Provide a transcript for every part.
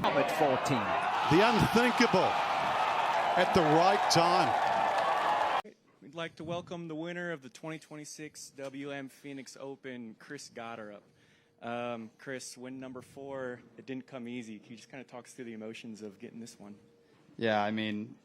At 14. The unthinkable at the right time. We'd like to welcome the winner of the 2026 WM Phoenix Open, Chris Gotterup. Chris, win number 4, it didn't come easy. Can you just kind of talk us through the emotions of getting this one? Yeah, I mean,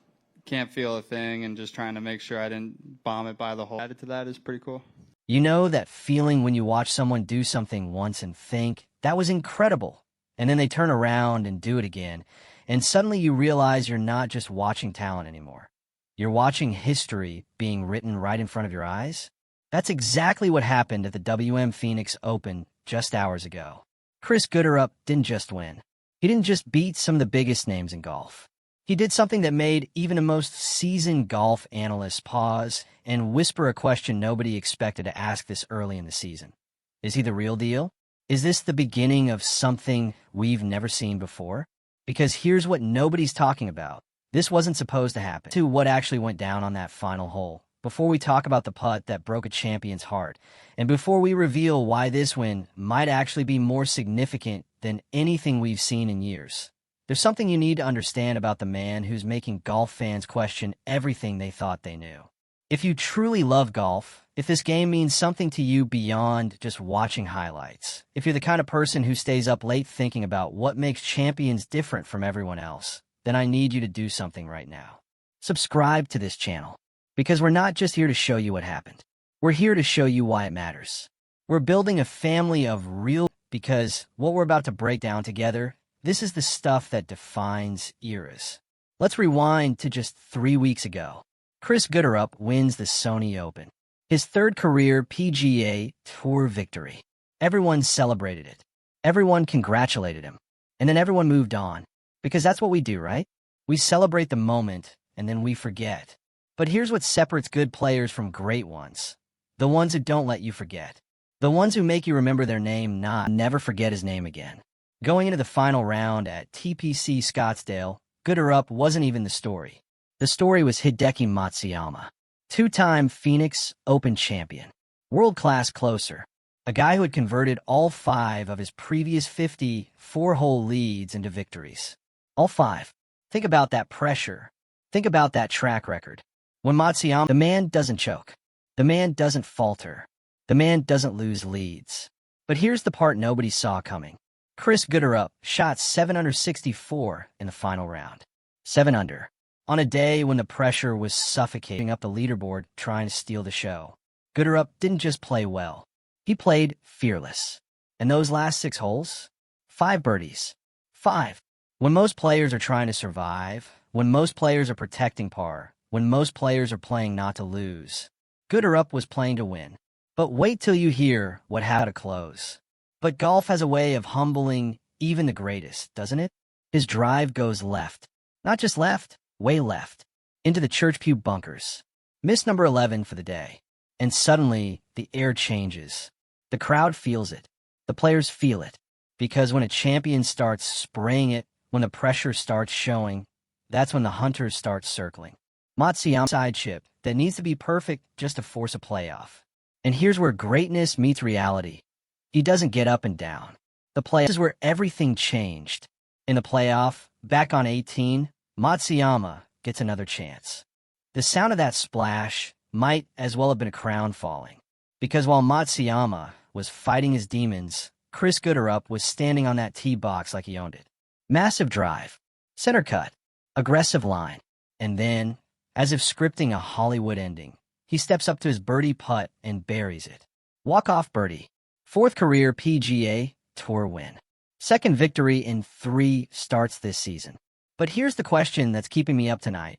can't feel a thing, and just trying to make sure I didn't bomb it by the hole. Added to that is pretty cool. You know that feeling when you watch someone do something once and think, that was incredible, and then they turn around and do it again, and suddenly you realize you're not just watching talent anymore. You're watching history being written right in front of your eyes? That's exactly what happened at the WM Phoenix Open just hours ago. Chris Gotterup didn't just win. He didn't just beat some of the biggest names in golf. He did something that made even the most seasoned golf analysts pause and whisper a question nobody expected to ask this early in the season. Is he the real deal? Is this the beginning of something we've never seen before? Because here's what nobody's talking about. This wasn't supposed to happen. To what actually went down on that final hole. Before we talk about the putt that broke a champion's heart, and before we reveal why this win might actually be more significant than anything we've seen in years, there's something you need to understand about the man who's making golf fans question everything they thought they knew. If you truly love golf, if this game means something to you beyond just watching highlights, if you're the kind of person who stays up late thinking about what makes champions different from everyone else, then I need you to do something right now. Subscribe to this channel, because we're not just here to show you what happened. We're here to show you why it matters. We're building a family of real, because what we're about to break down together, this is the stuff that defines eras. Let's rewind to just 3 weeks ago. Chris Gotterup wins the Sony Open, his 3rd career PGA Tour victory. Everyone celebrated it. Everyone congratulated him. And then everyone moved on. Because that's what we do, right? We celebrate the moment, and then we forget. But here's what separates good players from great ones. The ones who don't let you forget. The ones who make you remember their name, not never forget his name again. Going into the final round at TPC Scottsdale, Gotterup wasn't even the story. The story was Hideki Matsuyama, 2-time Phoenix Open champion, world-class closer, a guy who had converted all 5 of his previous 50 4-hole leads into victories. All 5. Think about that pressure. Think about that track record. When Matsuyama, the man doesn't choke. The man doesn't falter. The man doesn't lose leads. But here's the part nobody saw coming. Chris Gotterup shot 7 under 64 in the final round. 7 under. On a day when the pressure was suffocating up the leaderboard trying to steal the show. Gotterup didn't just play well. He played fearless. And those last 6 holes? 5 birdies. 5. When most players are trying to survive, when most players are protecting par, when most players are playing not to lose, Gotterup was playing to win. But wait till you hear what happened to close. But golf has a way of humbling even the greatest, doesn't it? His drive goes left. Not just left, way left. Into the church pew bunkers. Miss number 11 for the day. And suddenly, the air changes. The crowd feels it. The players feel it. Because when a champion starts spraying it, when the pressure starts showing, that's when the hunters start circling. Matsuyama's side chip that needs to be perfect just to force a playoff. And here's where greatness meets reality. He doesn't get up and down. The playoff is where everything changed. In the playoff, back on 18, Matsuyama gets another chance. The sound of that splash might as well have been a crown falling. Because while Matsuyama was fighting his demons, Chris Gotterup was standing on that tee box like he owned it. Massive drive, center cut, aggressive line, and then, as if scripting a Hollywood ending, he steps up to his birdie putt and buries it. Walk-off birdie. 4th career PGA Tour win. 2nd victory in 3 starts this season. But here's the question that's keeping me up tonight,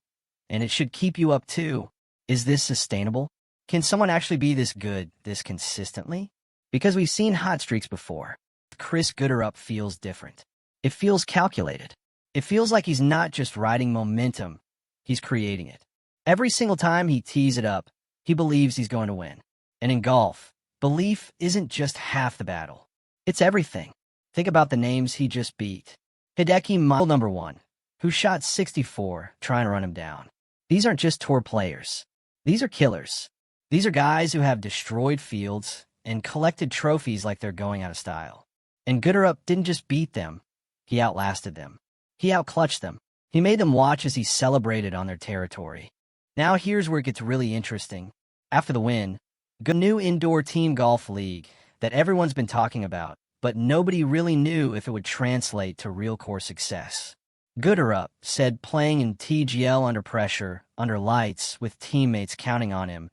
and it should keep you up too. Is this sustainable? Can someone actually be this good, this consistently? Because we've seen hot streaks before. Chris Gotterup feels different. It feels calculated. It feels like he's not just riding momentum, he's creating it. Every single time he tees it up, he believes he's going to win. And in golf, belief isn't just half the battle. It's everything. Think about the names he just beat. Hideki Matsuyama, number 1, who shot 64 trying to run him down. These aren't just tour players. These are killers. These are guys who have destroyed fields and collected trophies like they're going out of style. And Gotterup didn't just beat them, he outlasted them. He outclutched them. He made them watch as he celebrated on their territory. Now here's where it gets really interesting. After the win, the new indoor team golf league that everyone's been talking about, but nobody really knew if it would translate to real course success. Gotterup said playing in TGL under pressure, under lights, with teammates counting on him,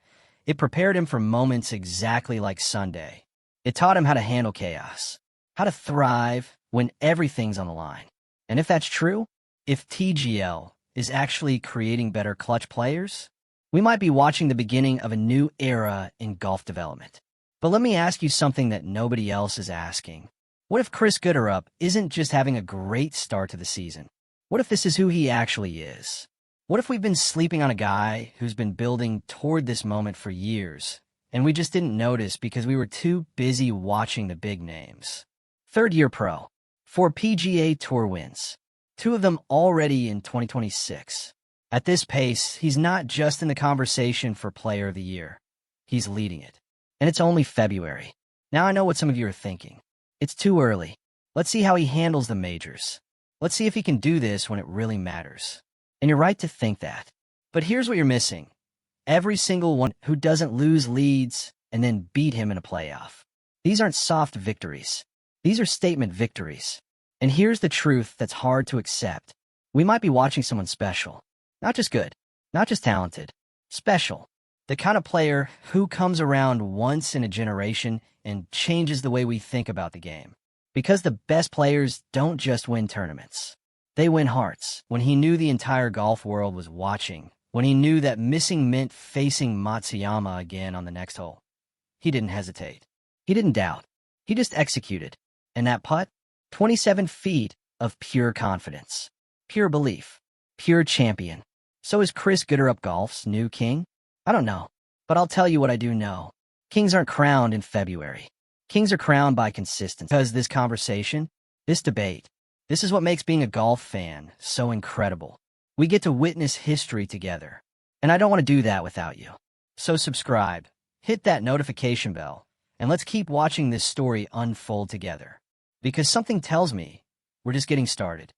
it prepared him for moments exactly like Sunday. It taught him how to handle chaos, how to thrive when everything's on the line. And if that's true, if TGL is actually creating better clutch players, we might be watching the beginning of a new era in golf development. But let me ask you something that nobody else is asking. What if Chris Gotterup isn't just having a great start to the season? What if this is who he actually is? What if we've been sleeping on a guy who's been building toward this moment for years, and we just didn't notice because we were too busy watching the big names? Third-year pro, 4 PGA Tour wins, 2 of them already in 2026. At this pace, he's not just in the conversation for Player of the Year. He's leading it. And it's only February. Now I know what some of you are thinking. It's too early. Let's see how he handles the majors. Let's see if he can do this when it really matters. And you're right to think that. But here's what you're missing. Every single one who doesn't lose leads and then beat him in a playoff. These aren't soft victories. These are statement victories. And here's the truth that's hard to accept. We might be watching someone special. Not just good, not just talented, special. The kind of player who comes around once in a generation and changes the way we think about the game. Because the best players don't just win tournaments. They win hearts. When he knew the entire golf world was watching, when he knew that missing meant facing Matsuyama again on the next hole, he didn't hesitate. He didn't doubt. He just executed. And that putt? 27 feet of pure confidence. Pure belief. Pure champion. So is Chris Gotterup golf's new king? I don't know. But I'll tell you what I do know. Kings aren't crowned in February. Kings are crowned by consistency. Because this conversation, this debate, this is what makes being a golf fan so incredible. We get to witness history together. And I don't want to do that without you. So subscribe, hit that notification bell, and let's keep watching this story unfold together. Because something tells me we're just getting started.